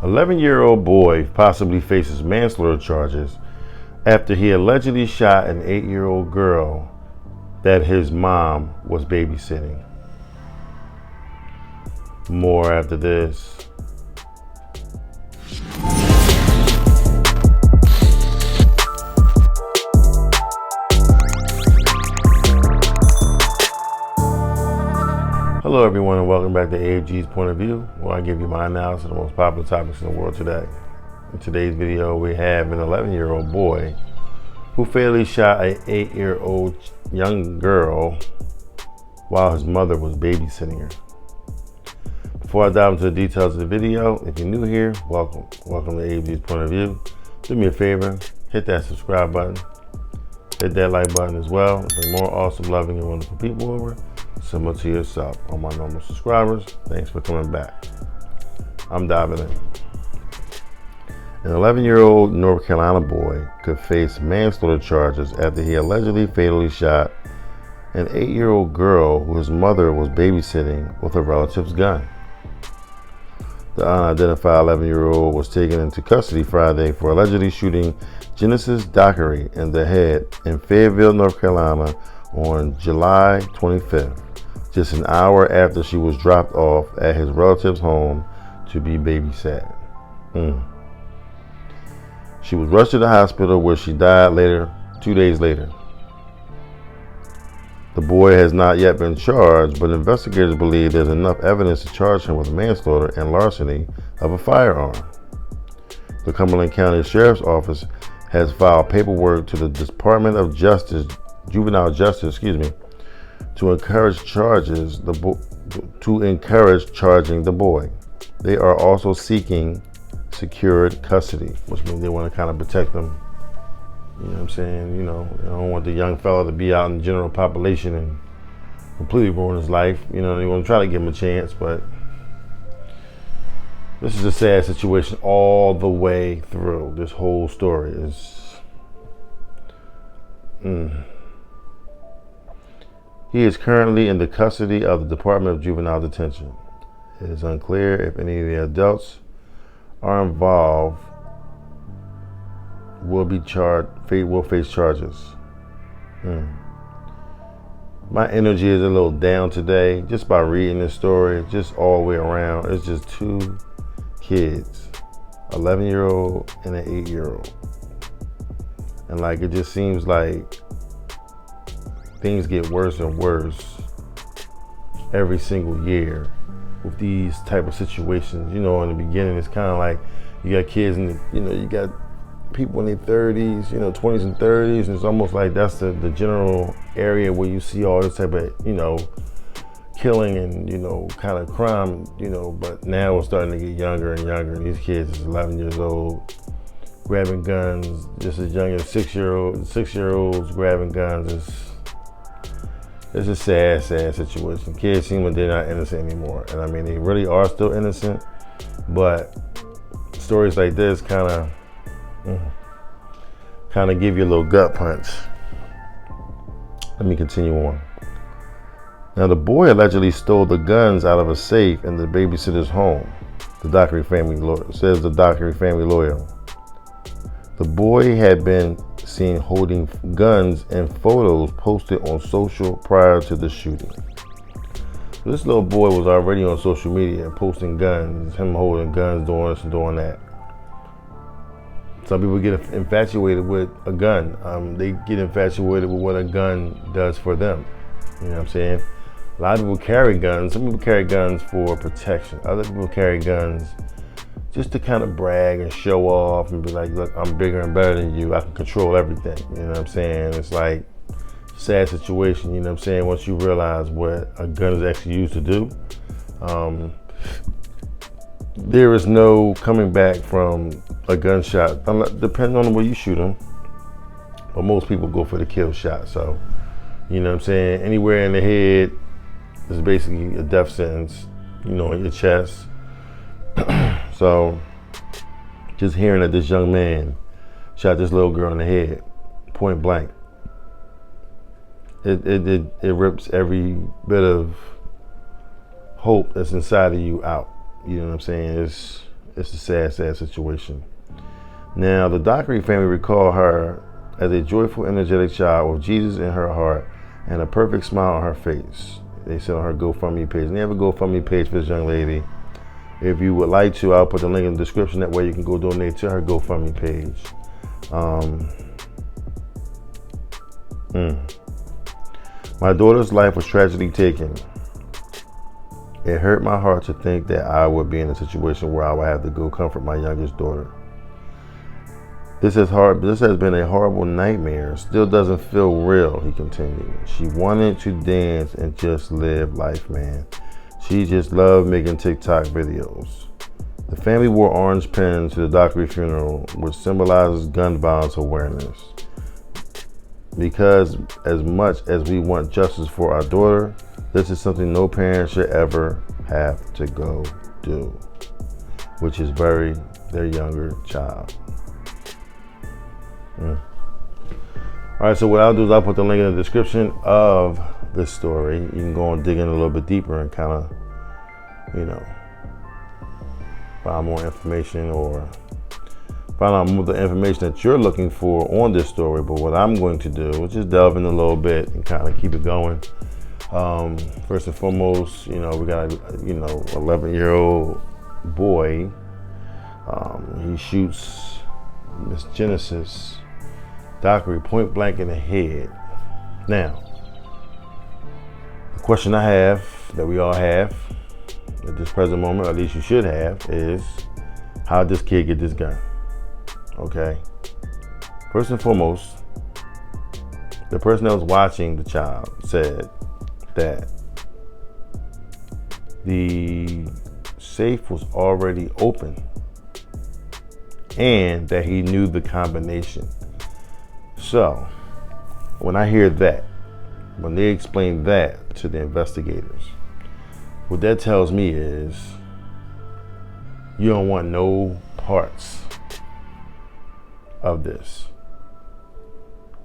11-year-old boy possibly faces manslaughter charges after he allegedly shot an 8-year-old girl that his mom was babysitting. More after this. Hello everyone and welcome back to AFG's Point of View, where I give you my analysis of the most popular topics in the world today. In today's video we have an 11-year-old boy who fatally shot an 8-year-old young girl while his mother was babysitting her. Before I dive into the details of the video, if you're new here, welcome. Welcome to AFG's Point of View. Do me a favor, hit that subscribe button, hit that like button as well. Bring more awesome, loving, and wonderful people over. Similar to yourself. All my normal subscribers, thanks for coming back. I'm diving in. An 11-year-old North Carolina boy could face manslaughter charges after he allegedly fatally shot an 8-year-old girl whose mother was babysitting with a relative's gun. The unidentified 11-year-old was taken into custody Friday for allegedly shooting Jenesis Dockery in the head in Fayetteville, North Carolina on July 25th. Just an hour after she was dropped off at his relative's home to be babysat. She was rushed to the hospital where she died 2 days later. The boy has not yet been charged, but investigators believe there's enough evidence to charge him with manslaughter and larceny of a firearm. The Cumberland County Sheriff's Office has filed paperwork to the Department of Juvenile Justice, to encourage charging the boy. They are also seeking secured custody, which means they want to kind of protect them. You know what I'm saying? They don't want the young fella to be out in the general population and completely ruin his life. They want to try to give him a chance, but this is a sad situation all the way through. This whole story is He is currently in the custody of the Department of Juvenile Detention. It is unclear if any of the adults are involved will face charges. My energy is a little down today just by reading this story, just all the way around. It's just two kids, 11-year-old and an 8-year-old. And it just seems like things get worse and worse every single year with these type of situations. In the beginning, it's kind of like you got kids and you got people in their 30s, 20s and 30s, and it's almost like that's the general area where you see all this type of, killing and, kind of crime, but now it's starting to get younger and younger, and these kids is 11 years old, grabbing guns, just as young as 6-year-olds grabbing guns. It's a sad, sad situation. Kids seem like they're not innocent anymore. And they really are still innocent, but stories like this kind of give you a little gut punch. Let me continue on. Now, the boy allegedly stole the guns out of a safe in the babysitter's home, the Dockery family lawyer, says the Dockery family lawyer. The boy had been seen holding guns and photos posted on social prior to the shooting. So this little boy was already on social media posting guns, him holding guns, doing this and doing that. Some people get infatuated with a gun. They get infatuated with what a gun does for them. You know what I'm saying? A lot of people carry guns. Some people carry guns for protection. Other people carry guns just to kind of brag and show off and be like, look, I'm bigger and better than you. I can control everything. You know what I'm saying? It's like a sad situation, you know what I'm saying? Once you realize what a gun is actually used to do, there is no coming back from a gunshot, depending on the way you shoot them. But most people go for the kill shot. So, you know what I'm saying? Anywhere in the head is basically a death sentence, in your chest. So just hearing that this young man shot this little girl in the head, point blank, it rips every bit of hope that's inside of you out. You know what I'm saying? it's a sad, sad situation. Now, the Dockery family recall her as a joyful, energetic child with Jesus in her heart and a perfect smile on her face. They said on her GoFundMe page. And they have a GoFundMe page for this young lady. If you would like to, I'll put the link in the description. That way you can go donate to her GoFundMe page. My daughter's life was tragically taken. It hurt my heart to think that I would be in a situation where I would have to go comfort my youngest daughter. This has been a horrible nightmare. Still doesn't feel real, he continued. She wanted to dance and just live life, man. She just loved making TikTok videos. The family wore orange pins to the Dockery funeral, which symbolizes gun violence awareness. Because as much as we want justice for our daughter, this is something no parent should ever have to go do, which is bury their younger child. All right, so what I'll do is I'll put the link in the description of this story. You can go and dig in a little bit deeper and kind of, find more information or find out more of the information that you're looking for on this story. But what I'm going to do is just delve in a little bit and kind of keep it going. First and foremost, we got a 11-year-old boy. He shoots Miss Jenesis Dockery point blank in the head. Now, the question I have, that we all have at this present moment, or at least you should have, is how did this kid get this gun? Okay. First and foremost, the person that was watching the child said that the safe was already open and that he knew the combination. So, when I hear that, when they explain that to the investigators, what that tells me is you don't want no parts of this.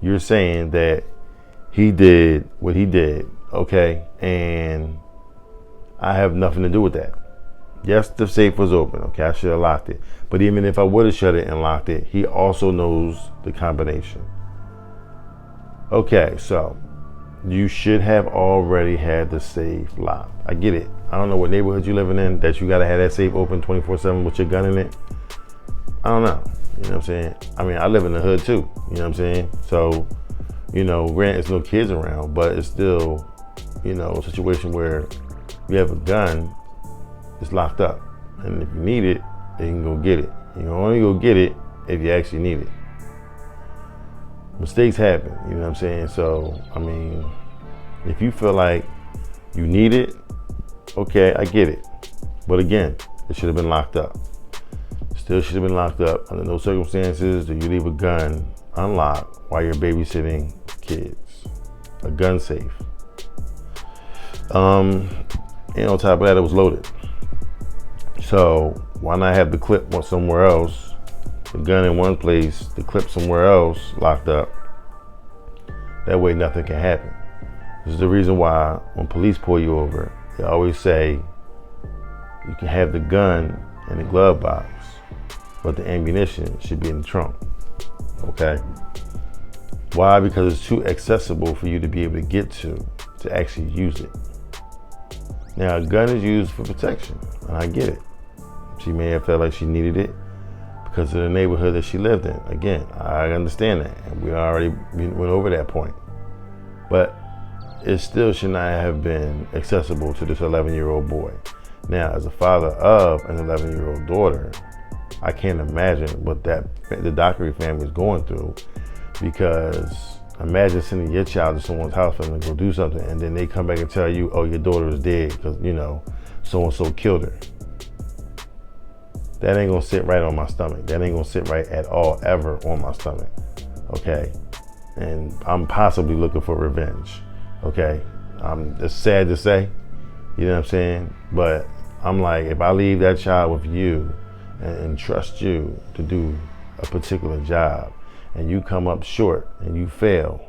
You're saying that he did what he did, okay, and I have nothing to do with that. Yes, the safe was open, okay, I should have locked it. But even if I would have shut it and locked it, he also knows the combination. Okay, so you should have already had the safe locked. I get it. I don't know what neighborhood you're living in that you gotta have that safe open 24/7 with your gun in it. I don't know. You know what I'm saying? I mean, I live in the hood too. You know what I'm saying? So, granted, there's no kids around, but it's still, a situation where you have a gun, it's locked up. And if you need it, you can go get it. You can only go get it if you actually need it. Mistakes happen, you know what I'm saying? So, I mean, if you feel like you need it, okay, I get it. But again, it should have been locked up. Still should have been locked up. Under no circumstances do you leave a gun unlocked while you're babysitting kids. A gun safe. And on top of that, it was loaded. So why not have the clip somewhere else? The gun in one place, the clip somewhere else, locked up. That way nothing can happen. This is the reason why when police pull you over, they always say you can have the gun in the glove box, but the ammunition should be in the trunk. Okay? Why? Because it's too accessible for you to be able to get to actually use it. Now, a gun is used for protection, and I get it. She may have felt like she needed it because of the neighborhood that she lived in. Again, I understand that, and we already went over that point. But it still should not have been accessible to this 11-year-old boy. Now, as a father of an 11-year-old daughter, I can't imagine what the Dockery family is going through, because imagine sending your child to someone's house for them to go do something, and then they come back and tell you, oh, your daughter is dead because, so-and-so killed her. That ain't gonna sit right on my stomach. That ain't gonna sit right at all, ever on my stomach, okay? And I'm possibly looking for revenge, okay? It's sad to say, you know what I'm saying? But I'm like, if I leave that child with you and trust you to do a particular job, and you come up short and you fail,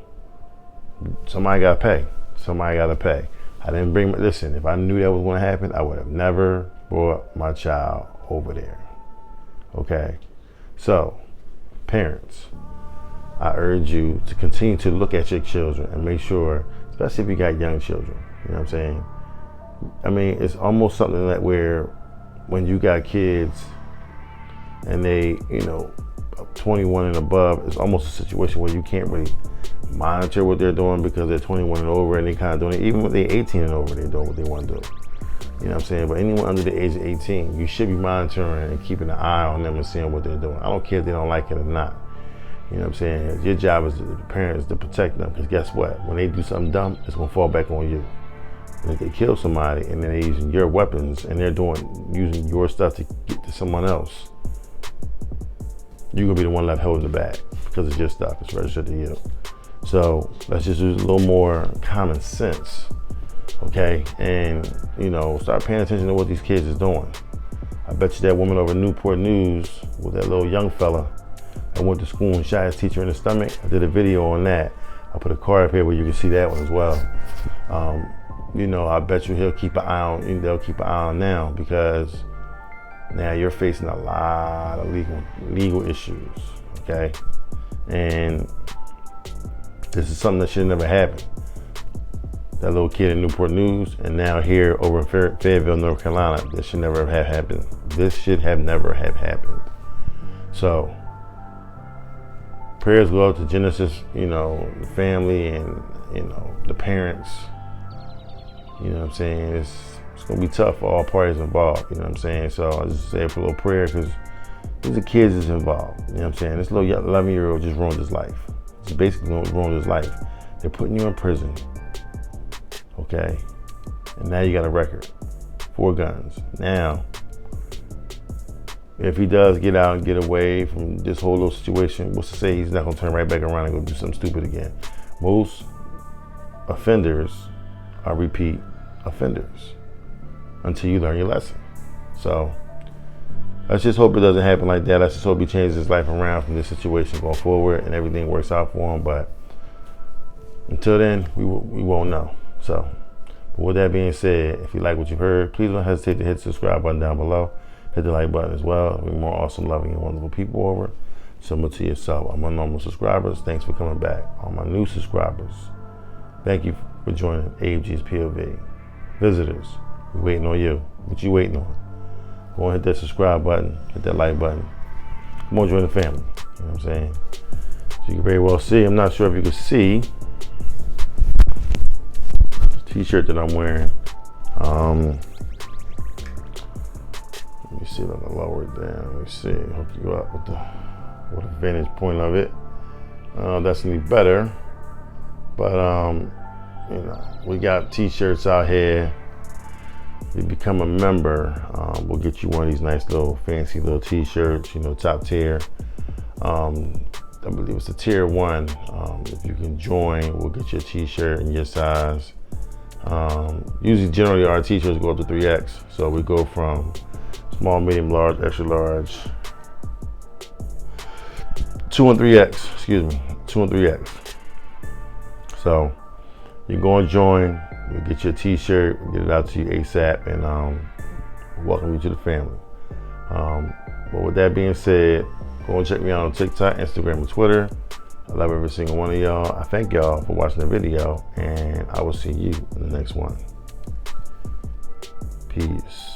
somebody gotta pay. Somebody gotta pay. I didn't listen, if I knew that was gonna happen, I would have never brought my child over there. Okay, so parents, I urge you to continue to look at your children and make sure, especially if you got young children, you know what I'm saying? I mean, it's almost something that where when you got kids and they, 21 and above, it's almost a situation where you can't really monitor what they're doing because they're 21 and over and they kind of doing it. Even when they're 18 and over, they're doing what they want to do. You know what I'm saying? But anyone under the age of 18, you should be monitoring and keeping an eye on them and seeing what they're doing. I don't care if they don't like it or not. You know what I'm saying? Your job as the parents to protect them, because guess what? When they do something dumb, it's going to fall back on you. And if they kill somebody and then they're using your weapons and they're using your stuff to get to someone else, you're going to be the one left holding the bag because it's your stuff. It's registered to you. So let's just use a little more common sense, okay? And, start paying attention to what these kids is doing. I bet you that woman over Newport News with that little young fella that went to school and shot his teacher in the stomach. I did a video on that. I put a card up here where you can see that one as well. I bet you they'll keep an eye on now because now you're facing a lot of legal issues, okay? And this is something that should never happen. That little kid in Newport News and now here over in Fayetteville, North Carolina, this should never have happened. This should have never have happened. So prayers go out to Genesis, the family and, the parents. You know what I'm saying? It's going to be tough for all parties involved, you know what I'm saying? So I just say for a little prayer because these are kids that's involved, you know what I'm saying? This little 11-year-old just ruined his life. It's basically ruined his life. They're putting you in prison, okay? And now you got a record, 4 guns. Now, if he does get out and get away from this whole little situation, what's to say he's not going to turn right back around and go do something stupid again? Most offenders are repeat offenders until you learn your lesson. So let's just hope it doesn't happen like that. Let's just hope he changes his life around from this situation going forward and everything works out for him. But until then, we won't know. So, but with that being said, if you like what you've heard, please don't hesitate to hit the subscribe button down below. Hit the like button as well. We're more awesome, loving, and wonderful people over. Similar to yourself. All my normal subscribers, thanks for coming back. All my new subscribers, thank you for joining Abe G's POV. Visitors, we're waiting on you. What you waiting on? Go and hit that subscribe button, hit that like button. Come on, join the family. You know what I'm saying? So you can very well see, I'm not sure if you can see the t-shirt that I'm wearing. Let me see if I can lower it down. Let me see, hook you up with the vantage point of it. That's gonna be better. But we got t-shirts out here. If you become a member, we'll get you one of these nice little fancy little t-shirts, top tier. I believe it's a tier 1. If you can join, we'll get you a t-shirt in your size. Usually generally our t-shirts go up to 3X. So we go from small, medium, large, extra large, 2 and 3X, 2 and 3X. So you go and join, we'll get you a t-shirt, we'll get it out to you ASAP, and welcome you to the family. But with that being said, go and check me out on TikTok, Instagram, and Twitter. I love every single one of y'all. I thank y'all for watching the video, and I will see you in the next one. Peace.